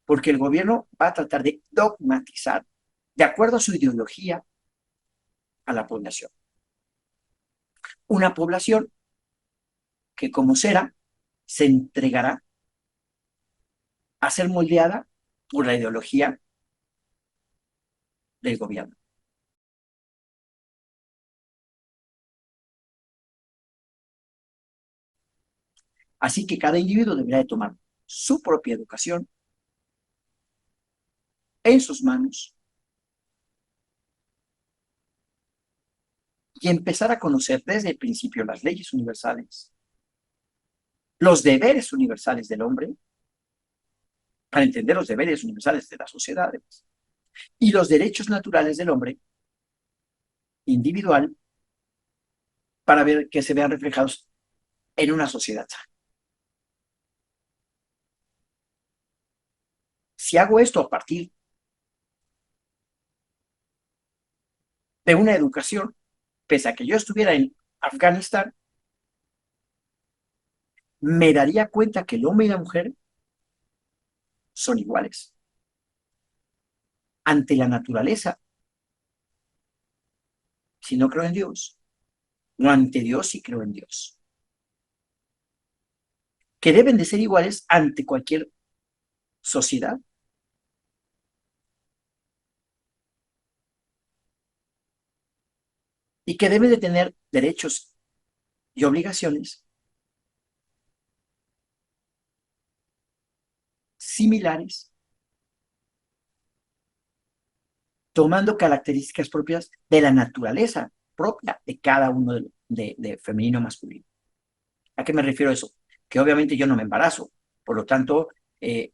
Speaker 1: Porque el gobierno va a tratar de dogmatizar, de acuerdo a su ideología, a la población. Una población que, como será, se entregará a ser moldeada por la ideología del gobierno. Así que cada individuo deberá de tomar su propia educación en sus manos y empezar a conocer desde el principio las leyes universales, los deberes universales del hombre, para entender los deberes universales de las sociedades, y los derechos naturales del hombre individual, para ver que se vean reflejados en una sociedad sana. Si hago esto a partir de una educación, pese a que yo estuviera en Afganistán, me daría cuenta que el hombre y la mujer son iguales ante la naturaleza, si no creo en Dios, no ante Dios si creo en Dios, que deben de ser iguales ante cualquier sociedad y que deben de tener derechos y obligaciones similares, tomando características propias de la naturaleza propia de cada uno de femenino o masculino. ¿A qué me refiero a eso? Que obviamente yo no me embarazo, por lo tanto, el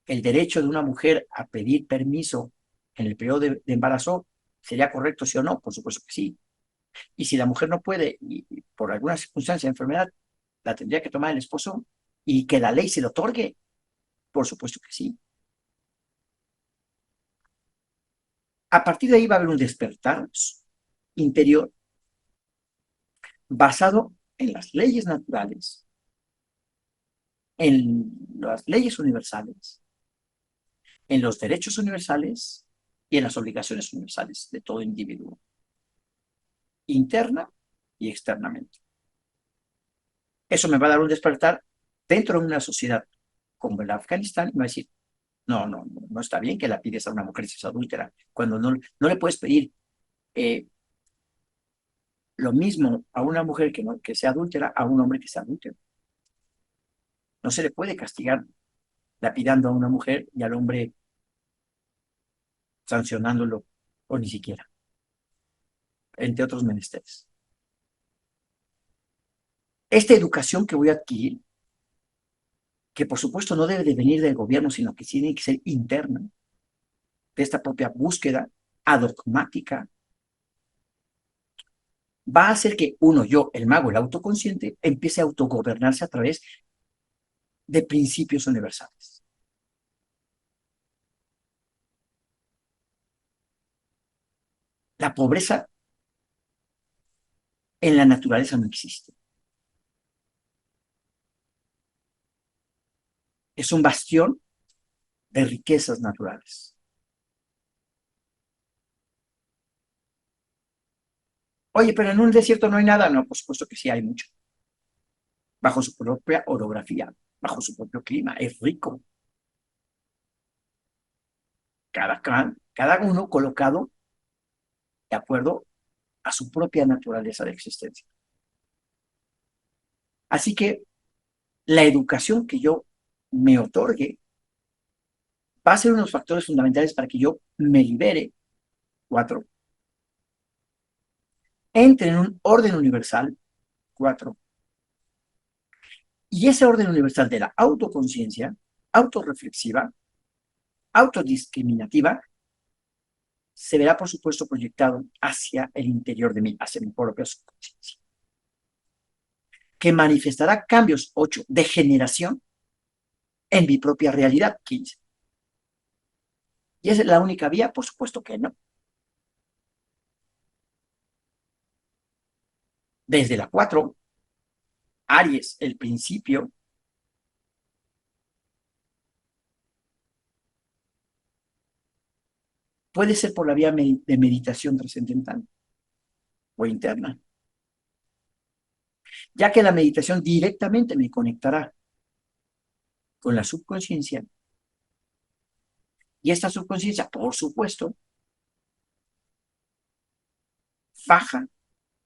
Speaker 1: derecho de una mujer a pedir permiso en el periodo de embarazo, ¿sería correcto sí o no? Por supuesto que sí. Y si la mujer no puede, y por alguna circunstancia de enfermedad, la tendría que tomar el esposo y que la ley se lo otorgue, por supuesto que sí. A partir de ahí va a haber un despertar interior basado en las leyes naturales, en las leyes universales, en los derechos universales y en las obligaciones universales de todo individuo, interna y externamente. Eso me va a dar un despertar dentro de una sociedad como el Afganistán y me va a decir, no, no, no, no está bien que la pides a una mujer si es adúltera, cuando no le puedes pedir eh, lo mismo a una mujer que sea adúltera a un hombre que sea adúltero. No se le puede castigar lapidando a una mujer y al hombre sancionándolo, o ni siquiera, entre otros menesteres. Esta educación que voy a adquirir, que por supuesto no debe de venir del gobierno, sino que tiene que ser interna, de esta propia búsqueda adogmática, va a hacer que uno, yo, el mago, el autoconsciente, empiece a autogobernarse a través de principios universales. La pobreza en la naturaleza no existe. Es un bastión de riquezas naturales. Oye, pero en un desierto no hay nada. No, por supuesto que sí hay mucho. Bajo su propia orografía, bajo su propio clima. Es rico. Cada uno colocado de acuerdo a su propia naturaleza de existencia. Así que la educación que yo me otorgue va a ser unos factores fundamentales para que yo me libere, 4, entre en un orden universal, 4, y ese orden universal de la autoconciencia, autorreflexiva, autodiscriminativa, se verá, por supuesto, proyectado hacia el interior de mí, hacia mi propia subconsciencia, que manifestará cambios, 8, de generación en mi propia realidad, 15. ¿Y esa es la única vía? Por supuesto que no. Desde la 4, Aries, el principio, puede ser por la vía de meditación trascendental o interna, ya que la meditación directamente me conectará con la subconsciencia, y esta subconsciencia, por supuesto, faja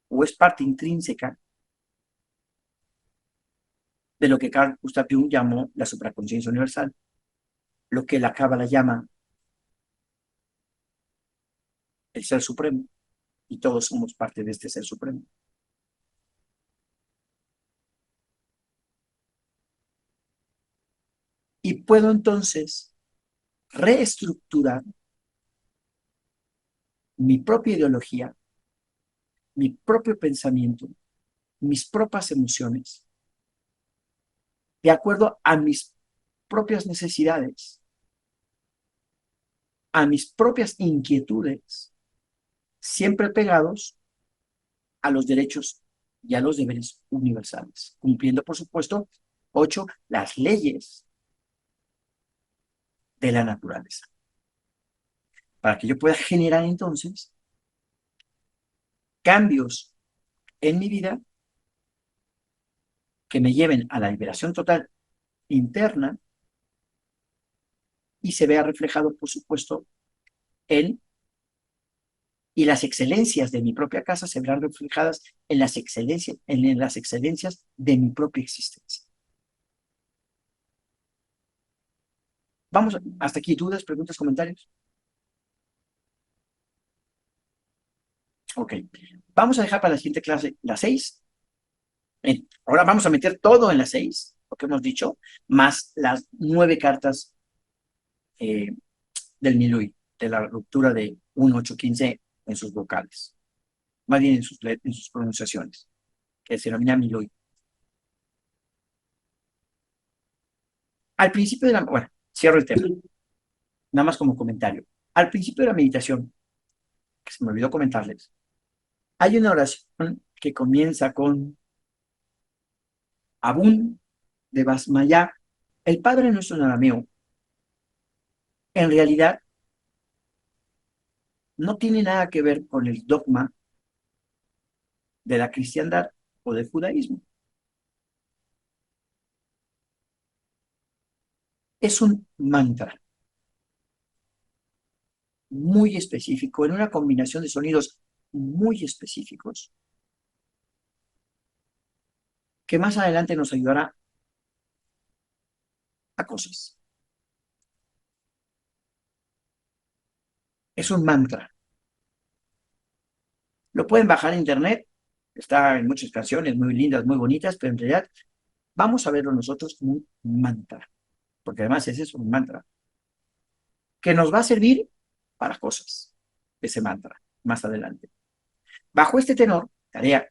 Speaker 1: o es parte intrínseca de lo que Carl Gustav Jung llamó la supraconsciencia universal, lo que la Cábala llama el ser supremo, y todos somos parte de este ser supremo. Y puedo entonces reestructurar mi propia ideología, mi propio pensamiento, mis propias emociones, de acuerdo a mis propias necesidades, a mis propias inquietudes, siempre pegados a los derechos y a los deberes universales, cumpliendo, por supuesto, 8, las leyes de la naturaleza, para que yo pueda generar entonces cambios en mi vida que me lleven a la liberación total interna y se vea reflejado, por supuesto, en y las excelencias de mi propia casa se verán reflejadas en las excelencias de mi propia existencia. Vamos, hasta aquí, dudas, preguntas, comentarios. Ok, vamos a dejar para la siguiente clase la 6. Ahora vamos a meter todo en la 6, lo que hemos dicho, más las 9 cartas eh, del Milui, de la ruptura de 1-8-15 en sus vocales, más bien en sus pronunciaciones, que se denomina Milui. Al principio de la, bueno, cierro el tema, nada más como comentario. Al principio de la meditación, que se me olvidó comentarles, hay una oración que comienza con Abun de Basmayá. El Padre Nuestro en arameo, en realidad, no tiene nada que ver con el dogma de la cristiandad o del judaísmo. Es un mantra muy específico, en una combinación de sonidos muy específicos, que más adelante nos ayudará a cosas. Es un mantra. Lo pueden bajar en internet, está en muchas canciones muy lindas, muy bonitas, pero en realidad vamos a verlo nosotros como un mantra, porque además ese es un mantra que nos va a servir para cosas, ese mantra, más adelante. Bajo este tenor, tarea,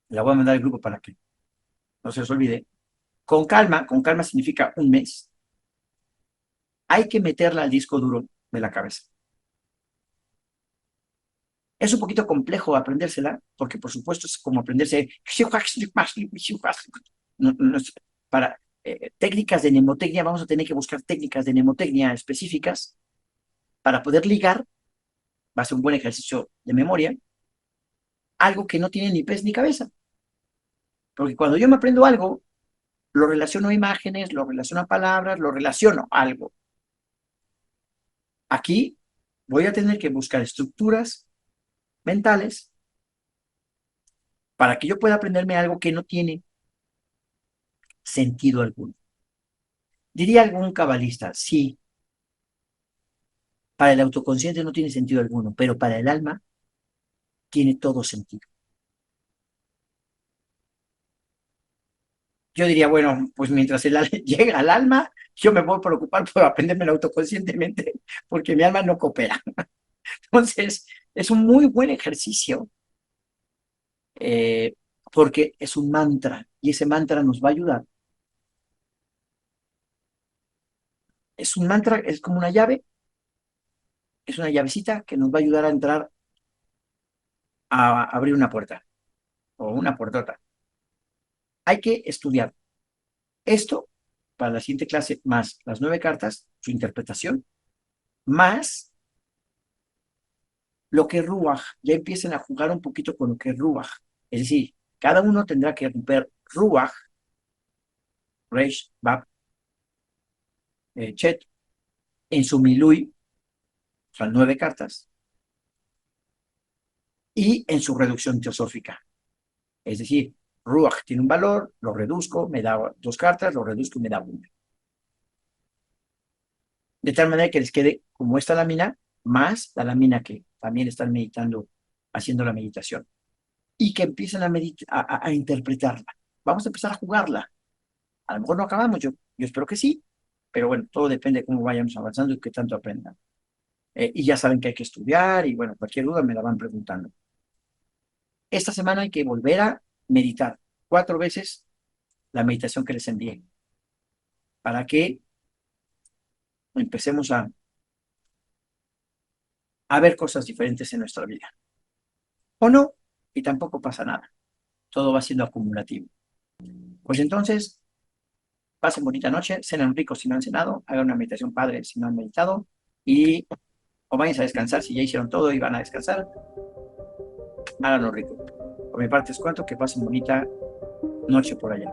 Speaker 1: la voy a mandar al grupo para que no se os olvide, con calma significa un mes, hay que meterla al disco duro de la cabeza. Es un poquito complejo aprendérsela, porque por supuesto es como aprenderse para técnicas de mnemotecnia, vamos a tener que buscar técnicas de mnemotecnia específicas para poder ligar, va a ser un buen ejercicio de memoria, algo que no tiene ni pies ni cabeza. Porque cuando yo me aprendo algo, lo relaciono a imágenes, lo relaciono a palabras, lo relaciono a algo. Aquí voy a tener que buscar estructuras mentales para que yo pueda aprenderme algo que no tiene sentido alguno. Diría algún cabalista, sí, para el autoconsciente no tiene sentido alguno, pero para el alma tiene todo sentido. Yo diría, bueno, pues mientras el alma llega al alma, yo me voy a preocupar por aprenderme autoconscientemente, porque mi alma no coopera. Entonces, es un muy buen ejercicio, eh, porque es un mantra, y ese mantra nos va a ayudar. Es un mantra, es como una llave, es una llavecita que nos va a ayudar a entrar a abrir una puerta, o una puertota. Hay que estudiar esto para la siguiente clase, más las 9 cartas, su interpretación, más lo que es Ruach. Ya empiecen a jugar un poquito con lo que es Ruach. Es decir, cada uno tendrá que romper Ruach, Reish, Bab, Chet, en su Milui, o sea, 9 cartas, y en su reducción teosófica. Es decir, Ruach tiene un valor, lo reduzco, me da 2 cartas, lo reduzco y me da 1. De tal manera que les quede como esta lámina, más la lámina que también están meditando, haciendo la meditación. Y que empiecen a interpretarla. Vamos a empezar a jugarla. A lo mejor no acabamos, yo espero que sí, pero bueno, todo depende de cómo vayamos avanzando y qué tanto aprendan. Y ya saben que hay que estudiar y bueno, cualquier duda me la van preguntando. Esta semana hay que volver a meditar 4 veces la meditación que les envié para que empecemos a ver cosas diferentes en nuestra vida. O no, y tampoco pasa nada. Todo va siendo acumulativo. Pues entonces, pasen bonita noche, cenen rico si no han cenado, hagan una meditación padre si no han meditado y o vayan a descansar si ya hicieron todo y van a descansar, háganlo rico. Por mi parte es cuanto, que pasen bonita noche por allá.